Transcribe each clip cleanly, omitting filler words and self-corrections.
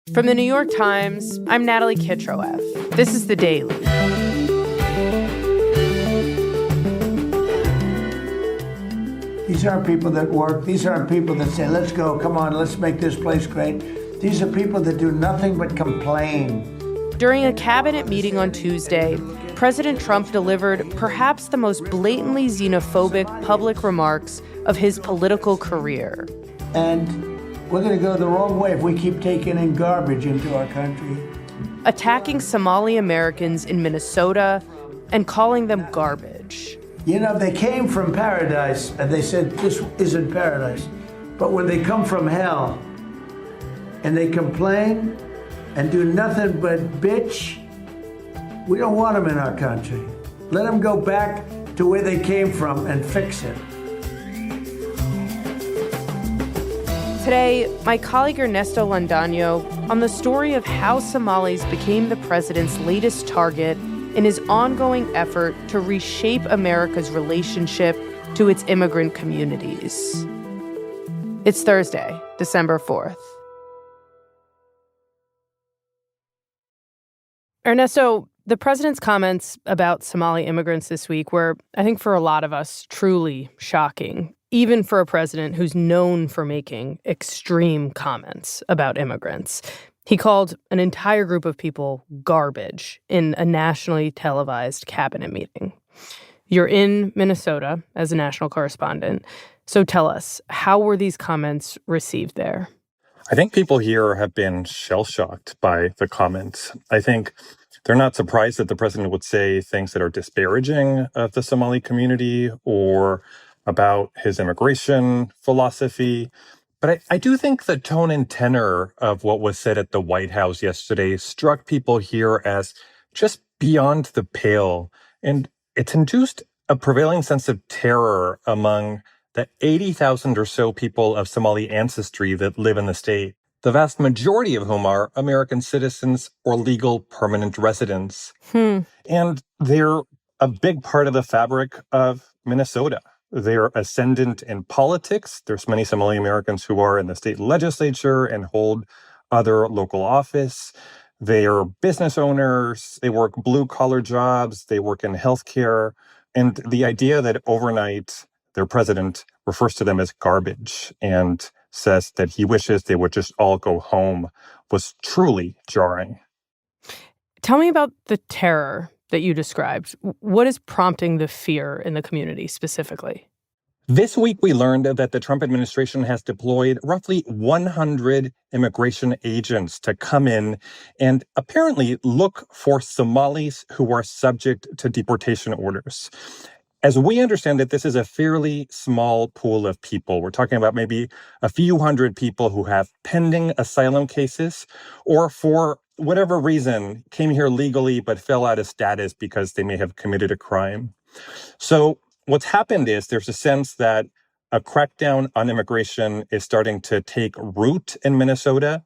From the New York Times, I'm Natalie Kitroeff. This is The Daily. These aren't people that work. These aren't people that say, let's go, come on, let's make this place great. These are people that do nothing but complain. During a cabinet meeting on Tuesday, President Trump delivered perhaps the most blatantly xenophobic public remarks of his political career. And we're going to go the wrong way if we keep taking in garbage into our country. Attacking Somali Americans in Minnesota and calling them garbage. You know, they came from paradise and they said, this isn't paradise. But when they come from hell and they complain and do nothing but bitch, we don't want them in our country. Let them go back to where they came from and fix it. Today, my colleague Ernesto Londoño on the story of how Somalis became the president's latest target in his ongoing effort to reshape America's relationship to its immigrant communities. It's Thursday, December 4th. Ernesto, the president's comments about Somali immigrants this week were, I think for a lot of us, truly shocking, even for a president who's known for making extreme comments about immigrants. He called an entire group of people garbage in a nationally televised cabinet meeting. You're in Minnesota as a national correspondent, so tell us, how were these comments received there? I think people here have been shell-shocked by the comments. I think they're not surprised that the president would say things that are disparaging of the Somali community or about his immigration philosophy. But I do think the tone and tenor of what was said at the White House yesterday struck people here as just beyond the pale. And it's induced a prevailing sense of terror among the 80,000 or so people of Somali ancestry that live in the state, the vast majority of whom are American citizens or legal permanent residents. And they're a big part of the fabric of Minnesota. They're ascendant in politics. There's many Somali Americans who are in the state legislature and hold other local office. They are business owners. They work blue-collar jobs. They work in healthcare. And the idea that overnight their president refers to them as garbage and says that he wishes they would just all go home was truly jarring. Tell me about the terror that you described. What is prompting the fear in the community specifically? This week, we learned that the Trump administration has deployed roughly 100 immigration agents to come in and apparently look for Somalis who are subject to deportation orders. As we understand it, this is a fairly small pool of people. We're talking about maybe a few hundred people who have pending asylum cases or for whatever reason came here legally but fell out of status because they may have committed a crime. So what's happened is there's a sense that a crackdown on immigration is starting to take root in Minnesota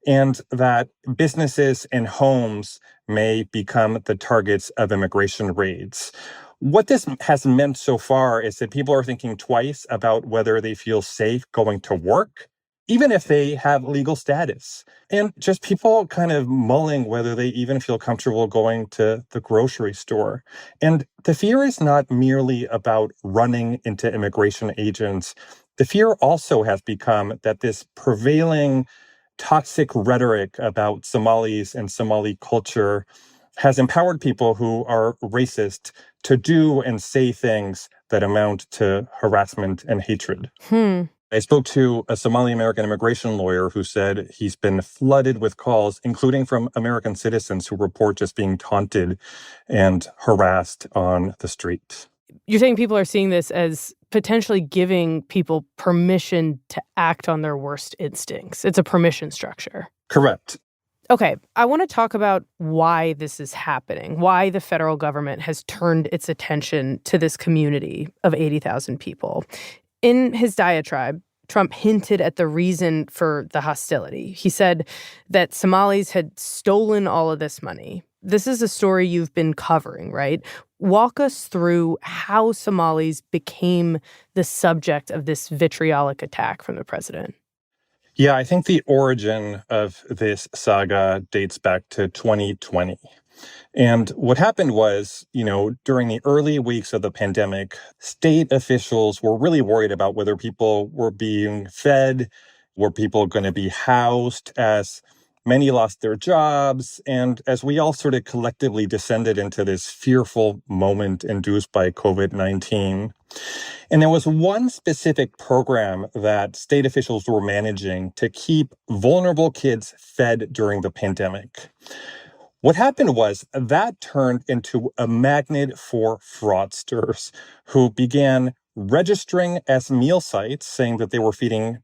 and that businesses and homes may become the targets of immigration raids. What this has meant so far is that people are thinking twice about whether they feel safe going to work, even if they have legal status. And just people kind of mulling whether they even feel comfortable going to the grocery store. And the fear is not merely about running into immigration agents. The fear also has become that this prevailing toxic rhetoric about Somalis and Somali culture has empowered people who are racist to do and say things that amount to harassment and hatred. I spoke to a Somali American immigration lawyer who said he's been flooded with calls, including from American citizens who report just being taunted and harassed on the street. You're saying people are seeing this as potentially giving people permission to act on their worst instincts. It's a permission structure. Correct. Okay, I want to talk about why this is happening, why the federal government has turned its attention to this community of 80,000 people. In his diatribe, Trump hinted at the reason for the hostility. He said that Somalis had stolen all of this money. This is a story you've been covering, right? Walk us through how Somalis became the subject of this vitriolic attack from the president. Yeah, I think the origin of this saga dates back to 2020. And what happened was, during the early weeks of the pandemic, state officials were really worried about whether people were being fed, were people going to be housed, as many lost their jobs. And as we all sort of collectively descended into this fearful moment induced by COVID-19. And there was one specific program that state officials were managing to keep vulnerable kids fed during the pandemic. What happened was that turned into a magnet for fraudsters who began registering as meal sites, saying that they were feeding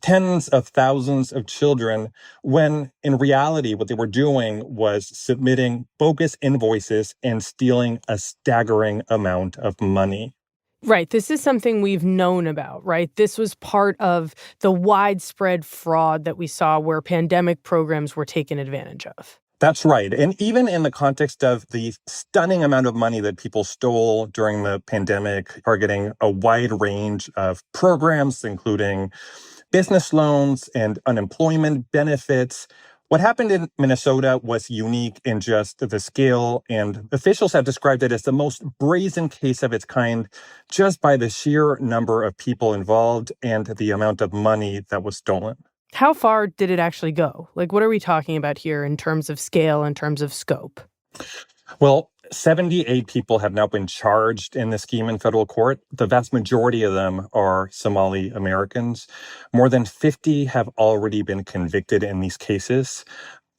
tens of thousands of children, when in reality, what they were doing was submitting bogus invoices and stealing a staggering amount of money. Right. This is something we've known about, right? This was part of the widespread fraud that we saw where pandemic programs were taken advantage of. That's right. And even in the context of the stunning amount of money that people stole during the pandemic, targeting a wide range of programs, including business loans and unemployment benefits. What happened in Minnesota was unique in just the scale, and officials have described it as the most brazen case of its kind just by the sheer number of people involved and the amount of money that was stolen. How far did it actually go? Like, what are we talking about here in terms of scale, in terms of scope? Well, 78 people have now been charged in the scheme in federal court. The vast majority of them are Somali Americans. More than 50 have already been convicted in these cases.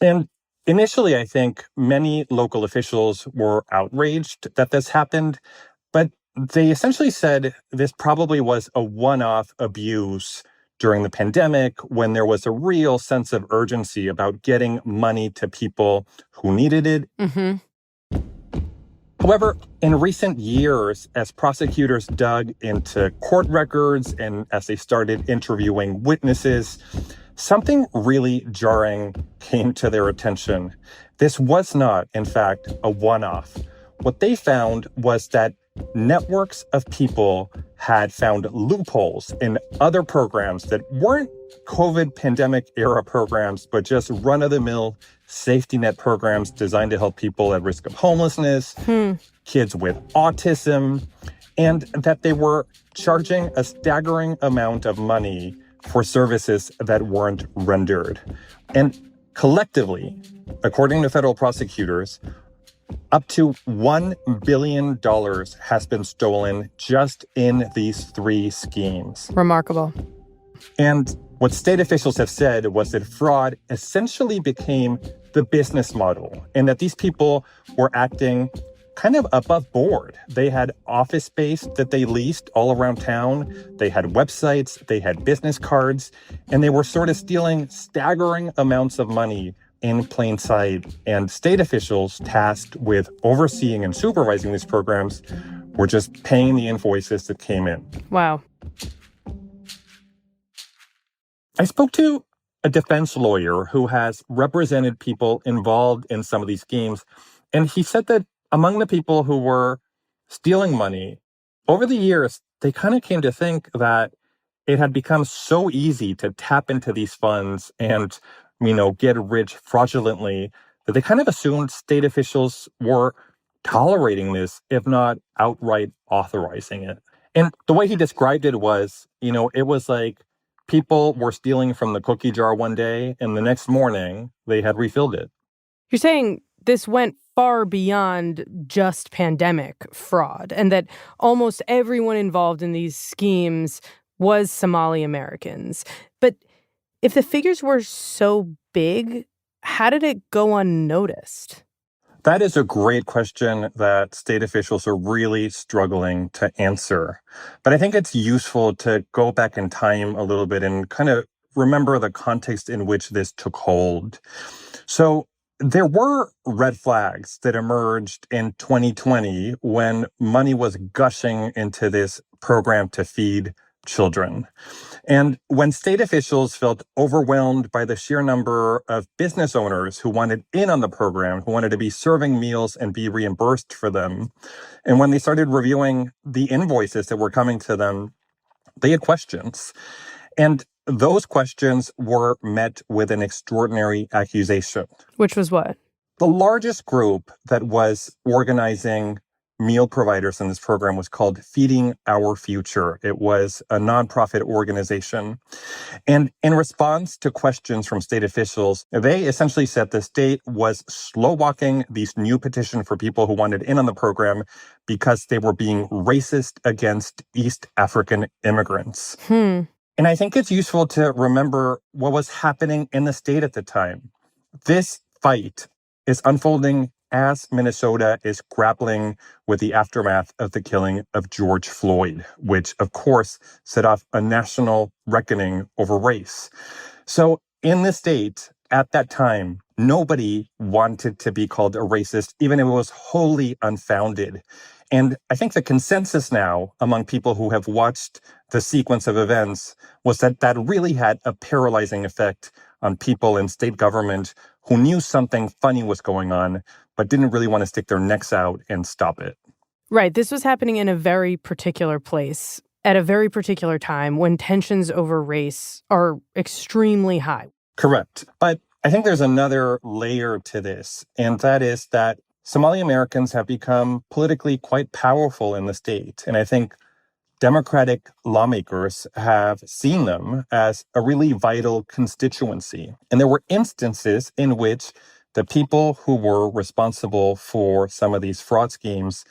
And initially, I think many local officials were outraged that this happened, but they essentially said this probably was a one-off abuse during the pandemic when there was a real sense of urgency about getting money to people who needed it. Mm-hmm. However, in recent years, as prosecutors dug into court records and as they started interviewing witnesses, something really jarring came to their attention. This was not, in fact, a one-off. What they found was that networks of people had found loopholes in other programs that weren't COVID pandemic era programs, but just run-of-the-mill safety net programs designed to help people at risk of homelessness, kids with autism, and that they were charging a staggering amount of money for services that weren't rendered. And collectively, according to federal prosecutors, up to $1 billion has been stolen just in these three schemes. Remarkable. And what state officials have said was that fraud essentially became the business model and that these people were acting kind of above board. They had office space that they leased all around town. They had websites, they had business cards, and they were sort of stealing staggering amounts of money in plain sight. And state officials tasked with overseeing and supervising these programs were just paying the invoices that came in. Wow. I spoke to a defense lawyer who has represented people involved in some of these schemes, and he said that among the people who were stealing money, over the years, they kind of came to think that it had become so easy to tap into these funds and, get rich fraudulently that they kind of assumed state officials were tolerating this, if not outright authorizing it. And the way he described it was, it was like people were stealing from the cookie jar one day, and the next morning they had refilled it. You're saying this went far beyond just pandemic fraud, and that almost everyone involved in these schemes was Somali Americans. But if the figures were so big, how did it go unnoticed? That is a great question that state officials are really struggling to answer. But I think it's useful to go back in time a little bit and kind of remember the context in which this took hold. So there were red flags that emerged in 2020 when money was gushing into this program to feed children. And when state officials felt overwhelmed by the sheer number of business owners who wanted in on the program, who wanted to be serving meals and be reimbursed for them, and when they started reviewing the invoices that were coming to them, they had questions. And those questions were met with an extraordinary accusation. Which was what? The largest group that was organizing meal providers in this program was called Feeding Our Future. It was a nonprofit organization. And in response to questions from state officials, they essentially said the state was slow walking these new petition for people who wanted in on the program because they were being racist against East African immigrants. And I think it's useful to remember what was happening in the state at the time. This fight is unfolding as Minnesota is grappling with the aftermath of the killing of George Floyd, which, of course, set off a national reckoning over race. So in the state, at that time, nobody wanted to be called a racist, even if it was wholly unfounded. And I think the consensus now among people who have watched the sequence of events was that that really had a paralyzing effect on people in state government who knew something funny was going on, but didn't really want to stick their necks out and stop it. Right. This was happening in a very particular place at a very particular time when tensions over race are extremely high. Correct. But I think there's another layer to this, and that is that Somali Americans have become politically quite powerful in the state. And I think Democratic lawmakers have seen them as a really vital constituency. And there were instances in which the people who were responsible for some of these fraud schemes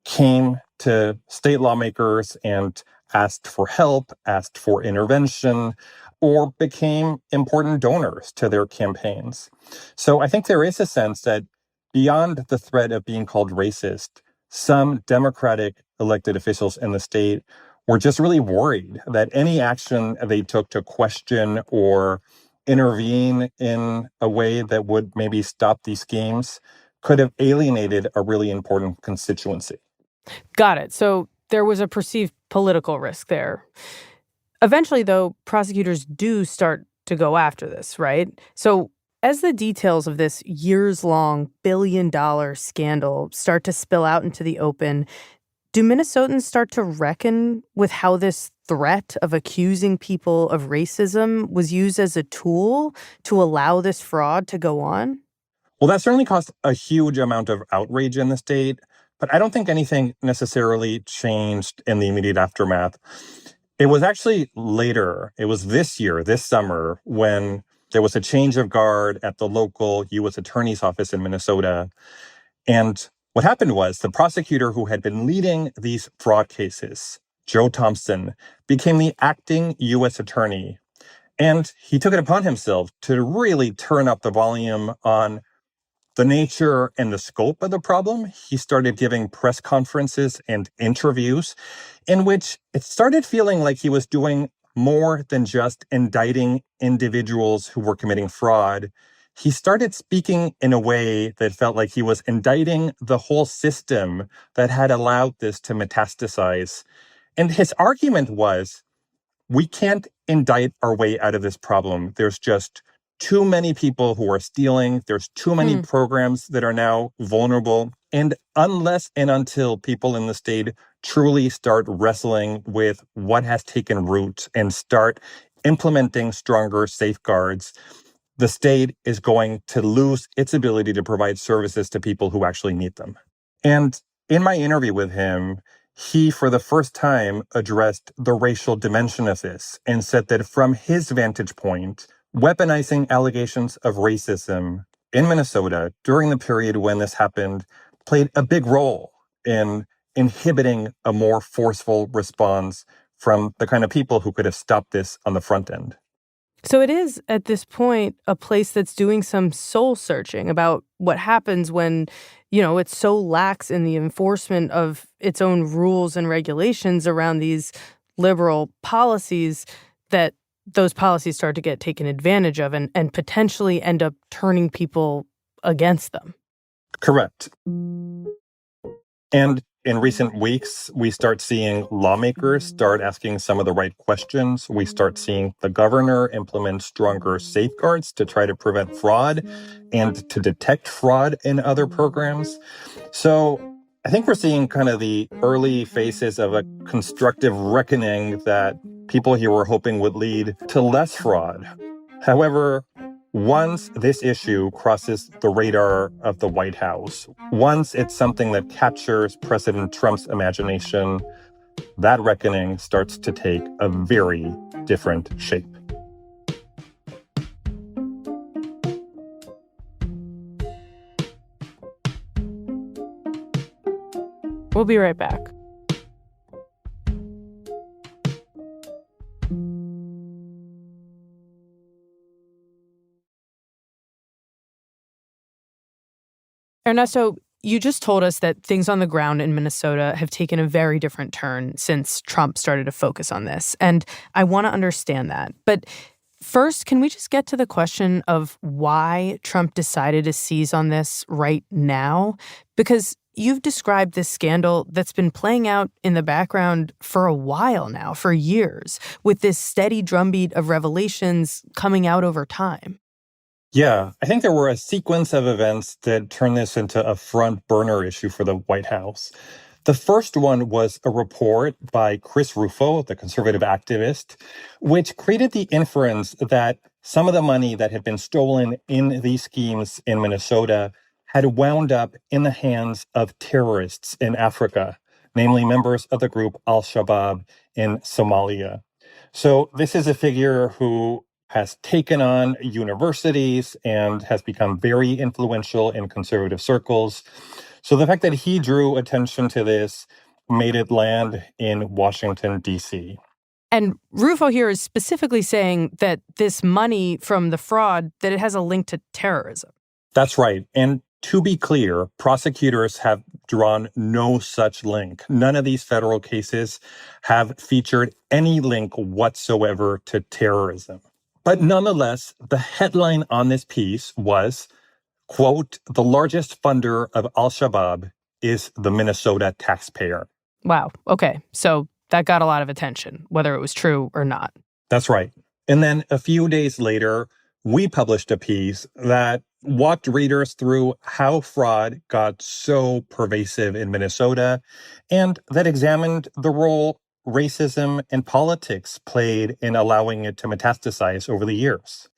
came to state lawmakers and asked for help, asked for intervention, or became important donors to their campaigns. So I think there is a sense that beyond the threat of being called racist, some Democratic elected officials in the state were just really worried that any action they took to question or intervene in a way that would maybe stop these schemes could have alienated a really important constituency. Got it. So there was a perceived political risk there. Eventually, though, prosecutors do start to go after this, right? So as the details of this years-long billion-dollar scandal start to spill out into the open, do Minnesotans start to reckon with how this threat of accusing people of racism was used as a tool to allow this fraud to go on? Well, that certainly caused a huge amount of outrage in the state, but I don't think anything necessarily changed in the immediate aftermath. It was actually later, it was this year, this summer, when there was a change of guard at the local U.S. Attorney's Office in Minnesota. And what happened was the prosecutor who had been leading these fraud cases, Joe Thompson, became the acting U.S. attorney. And he took it upon himself to really turn up the volume on the nature and the scope of the problem. He started giving press conferences and interviews in which it started feeling like he was doing more than just indicting individuals who were committing fraud. He started speaking in a way that felt like he was indicting the whole system that had allowed this to metastasize. And his argument was, we can't indict our way out of this problem. There's just too many people who are stealing. There's too many programs that are now vulnerable. And unless and until people in the state truly start wrestling with what has taken root and start implementing stronger safeguards, the state is going to lose its ability to provide services to people who actually need them. And in my interview with him, he, for the first time, addressed the racial dimension of this and said that from his vantage point, weaponizing allegations of racism in Minnesota during the period when this happened played a big role in inhibiting a more forceful response from the kind of people who could have stopped this on the front end. So it is, at this point, a place that's doing some soul searching about what happens when, it's so lax in the enforcement of its own rules and regulations around these liberal policies that those policies start to get taken advantage of and potentially end up turning people against them. Correct. And in recent weeks, we start seeing lawmakers start asking some of the right questions. We start seeing the governor implement stronger safeguards to try to prevent fraud and to detect fraud in other programs. So I think we're seeing kind of the early phases of a constructive reckoning that people here were hoping would lead to less fraud. However, once this issue crosses the radar of the White House, once it's something that captures President Trump's imagination, that reckoning starts to take a very different shape. We'll be right back. Ernesto, you just told us that things on the ground in Minnesota have taken a very different turn since Trump started to focus on this. And I want to understand that. But first, can we just get to the question of why Trump decided to seize on this right now? Because you've described this scandal that's been playing out in the background for a while now, for years, with this steady drumbeat of revelations coming out over time. Yeah, I think there were a sequence of events that turned this into a front burner issue for the White House. The first one was a report by Chris Rufo, the conservative activist, which created the inference that some of the money that had been stolen in these schemes in Minnesota had wound up in the hands of terrorists in Africa, namely members of the group Al-Shabaab in Somalia. So this is a figure who has taken on universities and has become very influential in conservative circles. So the fact that he drew attention to this made it land in Washington, D.C. And Rufo here is specifically saying that this money from the fraud, that it has a link to terrorism. That's right. And to be clear, prosecutors have drawn no such link. None of these federal cases have featured any link whatsoever to terrorism. But nonetheless, the headline on this piece was, quote, "The largest funder of Al-Shabaab is the Minnesota taxpayer." Wow. Okay. So that got a lot of attention, whether it was true or not. That's right. And then a few days later, we published a piece that walked readers through how fraud got so pervasive in Minnesota and that examined the role racism and politics played in allowing it to metastasize over the years.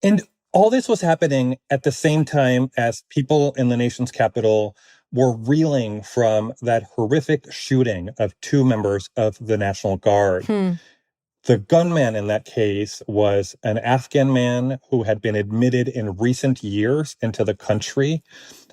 And all this was happening at the same time as people in the nation's capital were reeling from that horrific shooting of two members of the National Guard. The gunman in that case was an Afghan man who had been admitted in recent years into the country.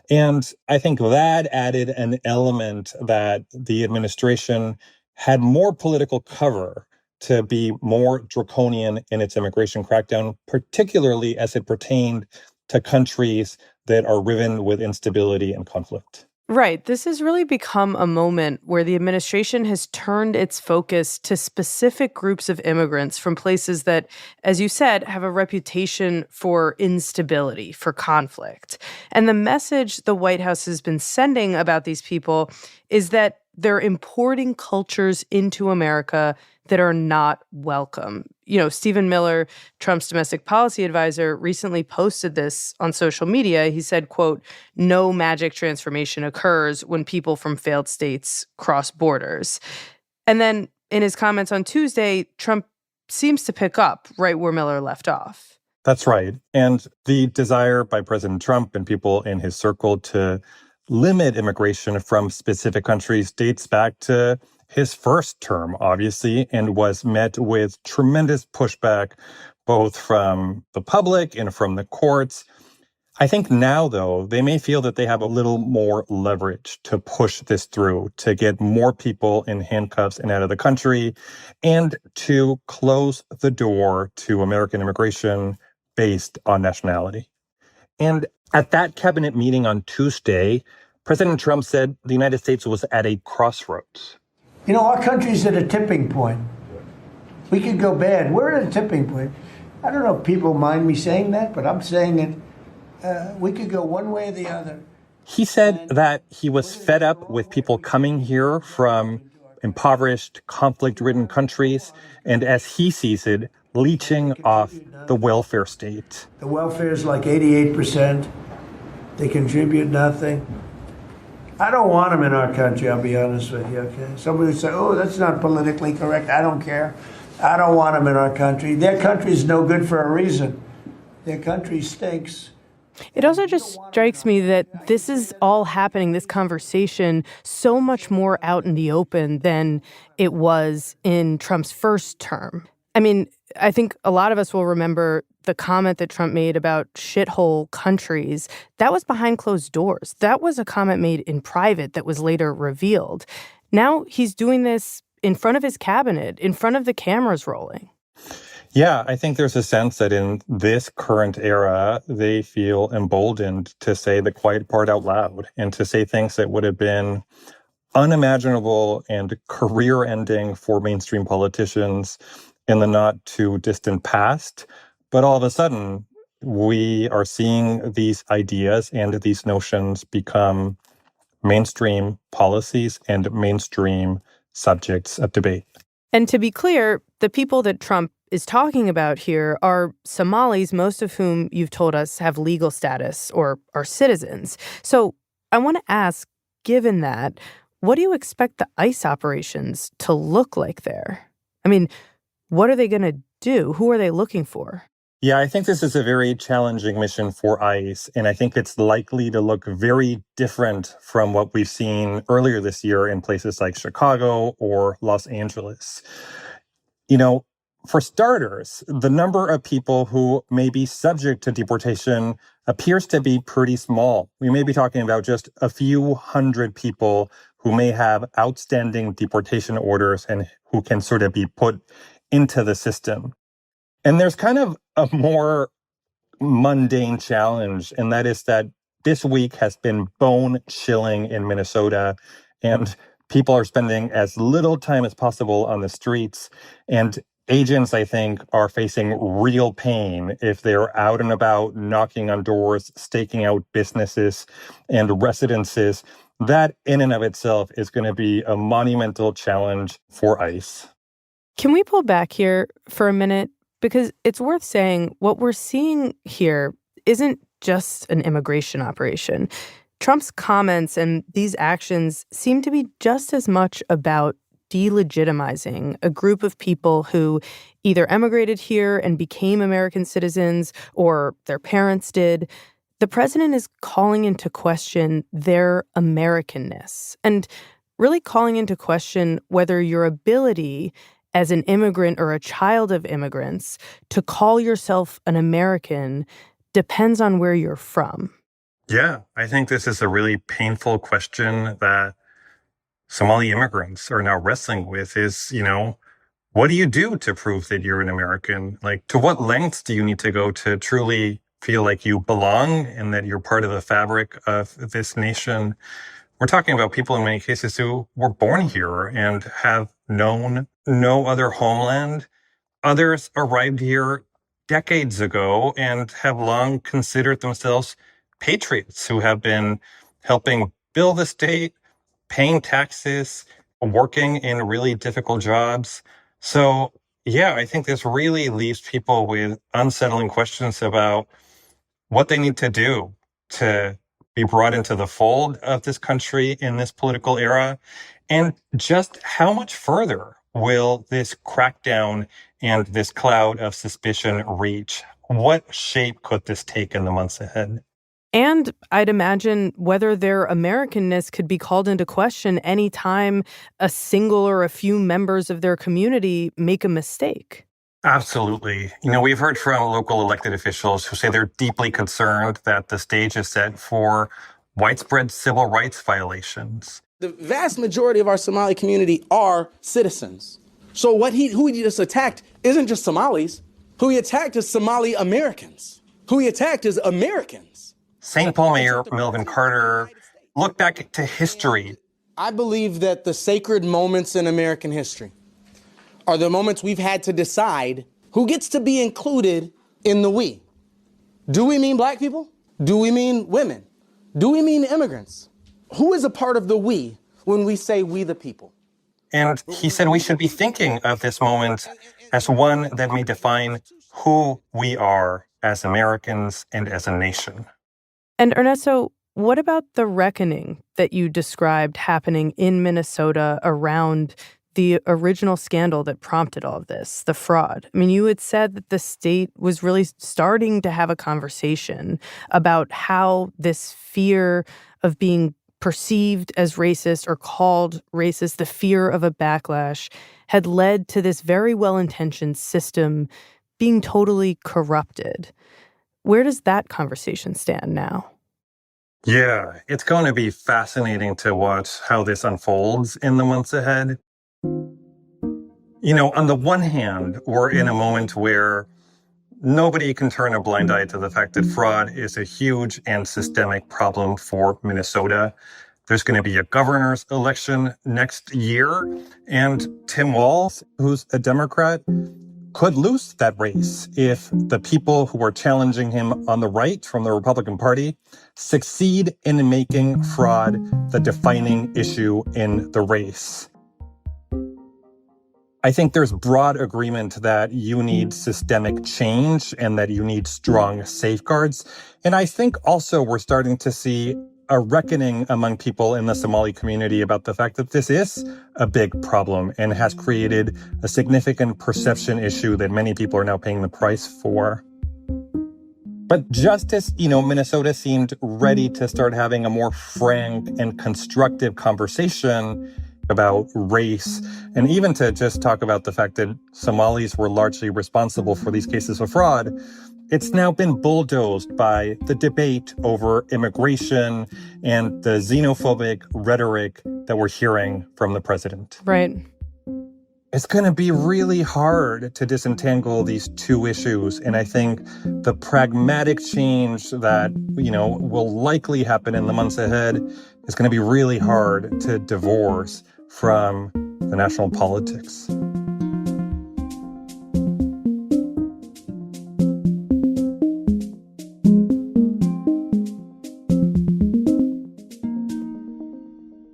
And I think that added an element that the administration had more political cover to be more draconian in its immigration crackdown, particularly as it pertained to countries that are riven with instability and conflict. Right. This has really become a moment where the administration has turned its focus to specific groups of immigrants from places that, as you said, have a reputation for instability, for conflict. And the message the White House has been sending about these people is that they're importing cultures into America that are not welcome. You know, Stephen Miller, Trump's domestic policy advisor, recently posted this on social media. He said, quote, "No magic transformation occurs when people from failed states cross borders." And then in his comments on Tuesday, Trump seems to pick up right where Miller left off. That's right. And the desire by President Trump and people in his circle to limit immigration from specific countries dates back to his first term, obviously, and was met with tremendous pushback, both from the public and from the courts. I think now, though, they may feel that they have a little more leverage to push this through, to get more people in handcuffs and out of the country, and to close the door to American immigration based on nationality. And at that cabinet meeting on Tuesday, President Trump said the United States was at a crossroads. You know, our country's at a tipping point. We could go bad. We're at a tipping point. I don't know if people mind me saying that, but I'm saying it. We could go one way or the other. He said that he was fed up with people coming here from impoverished, conflict-ridden countries, and as he sees it, leeching off the welfare state. The welfare is like 88%. They contribute nothing. I don't want them in our country, I'll be honest with you, okay? Somebody would say, oh, that's not politically correct. I don't care. I don't want them in our country. Their country's no good for a reason. Their country stinks. It also just strikes me that this is all happening, this conversation, so much more out in the open than it was in Trump's first term. I mean, I think a lot of us will remember the comment that Trump made about shithole countries. That was behind closed doors. That was a comment made in private that was later revealed. Now he's doing this in front of his cabinet, in front of the cameras rolling. Yeah, I think there's a sense that in this current era, they feel emboldened to say the quiet part out loud and to say things that would have been unimaginable and career-ending for mainstream politicians in the not too distant past. But all of a sudden, we are seeing these ideas and these notions become mainstream policies and mainstream subjects of debate. And to be clear, the people that Trump is talking about here are Somalis, most of whom you've told us have legal status or are citizens. So I want to ask, given that, what do you expect the ICE operations to look like there? I mean, what are they going to do? Who are they looking for? Yeah, I think this is a very challenging mission for ICE, and I think it's likely to look very different from what we've seen earlier this year in places like Chicago or Los Angeles. You know, for starters, the number of people who may be subject to deportation appears to be pretty small. We may be talking about just a few hundred people who may have outstanding deportation orders and who can sort of be put into the system. And there's kind of a more mundane challenge, and that is that this week has been bone-chilling in Minnesota, and people are spending as little time as possible on the streets. And agents, I think, are facing real pain if they're out and about, knocking on doors, staking out businesses and residences. That in and of itself is going to be a monumental challenge for ICE. Can we pull back here for a minute? Because it's worth saying what we're seeing here isn't just an immigration operation. Trump's comments and these actions seem to be just as much about delegitimizing a group of people who either emigrated here and became American citizens or their parents did. The president is calling into question their Americanness and really calling into question whether your ability as an immigrant or a child of immigrants to call yourself an American depends on where you're from. Yeah, I think this is a really painful question that Somali immigrants are now wrestling with is, what do you do to prove that you're an American? Like, to what lengths do you need to go to truly feel like you belong and that you're part of the fabric of this nation? We're talking about people in many cases who were born here and have known no other homeland. Others arrived here decades ago and have long considered themselves patriots who have been helping build the state, paying taxes, working in really difficult jobs. So, yeah, I think this really leaves people with unsettling questions about what they need to do to be brought into the fold of this country in this political era, and just how much further will this crackdown and this cloud of suspicion reach? What shape could this take in the months ahead? And I'd imagine whether their Americanness could be called into question any time a single or a few members of their community make a mistake. Absolutely. We've heard from local elected officials who say they're deeply concerned that the stage is set for widespread civil rights violations. The vast majority of our Somali community are citizens. So who he just attacked isn't just Somalis. Who he attacked is Somali Americans. Who he attacked is Americans. St. Paul Mayor Melvin Carter looked back to history. I believe that the sacred moments in American history are the moments we've had to decide who gets to be included in the we. Do we mean black people? Do we mean women? Do we mean immigrants? Who is a part of the we when we say we the people? And he said we should be thinking of this moment as one that may define who we are as Americans and as a nation. And Ernesto, what about the reckoning that you described happening in Minnesota around the original scandal that prompted all of this, the fraud. I mean, you had said that the state was really starting to have a conversation about how this fear of being perceived as racist or called racist, the fear of a backlash, had led to this very well-intentioned system being totally corrupted. Where does that conversation stand now? Yeah, it's going to be fascinating to watch how this unfolds in the months ahead. You know, on the one hand, we're in a moment where nobody can turn a blind eye to the fact that fraud is a huge and systemic problem for Minnesota. There's going to be a governor's election next year, and Tim Walz, who's a Democrat, could lose that race if the people who are challenging him on the right from the Republican Party succeed in making fraud the defining issue in the race. I think there's broad agreement that you need systemic change and that you need strong safeguards. And I think also we're starting to see a reckoning among people in the Somali community about the fact that this is a big problem and has created a significant perception issue that many people are now paying the price for. But just as, Minnesota seemed ready to start having a more frank and constructive conversation about race, and even to just talk about the fact that Somalis were largely responsible for these cases of fraud, it's now been bulldozed by the debate over immigration and the xenophobic rhetoric that we're hearing from the president. Right. It's going to be really hard to disentangle these two issues. And I think the pragmatic change that, will likely happen in the months ahead is going to be really hard to divorce from the national politics.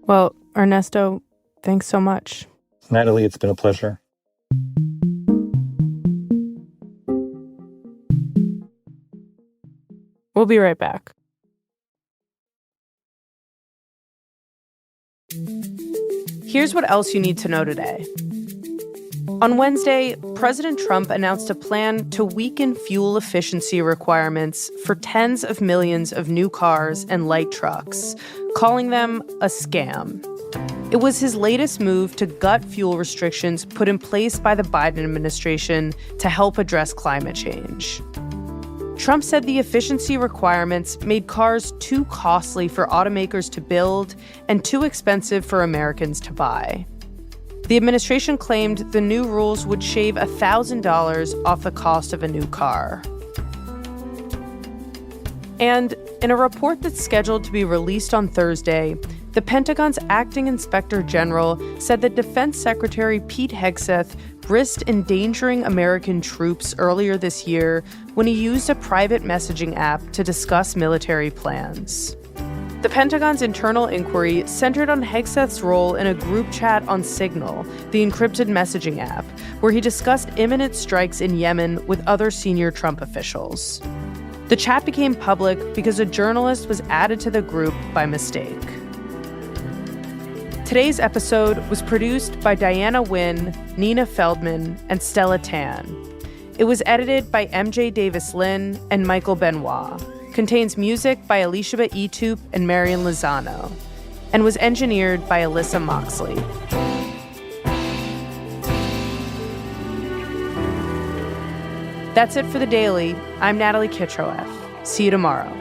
Well, Ernesto, thanks so much. Natalie, it's been a pleasure. We'll be right back. Here's what else you need to know today. On Wednesday, President Trump announced a plan to weaken fuel efficiency requirements for tens of millions of new cars and light trucks, calling them a scam. It was his latest move to gut fuel restrictions put in place by the Biden administration to help address climate change. Trump said the efficiency requirements made cars too costly for automakers to build and too expensive for Americans to buy. The administration claimed the new rules would shave $1,000 off the cost of a new car. And in a report that's scheduled to be released on Thursday, the Pentagon's acting inspector general said that Defense Secretary Pete Hegseth risked endangering American troops earlier this year when he used a private messaging app to discuss military plans. The Pentagon's internal inquiry centered on Hegseth's role in a group chat on Signal, the encrypted messaging app, where he discussed imminent strikes in Yemen with other senior Trump officials. The chat became public because a journalist was added to the group by mistake. Today's episode was produced by Diana Nguyen, Nina Feldman, and Stella Tan. It was edited by MJ Davis-Lynn and Michael Benoit. Contains music by Elishaba Etup and Marian Lozano, and was engineered by Alyssa Moxley. That's it for The Daily. I'm Natalie Kitroeff. See you tomorrow.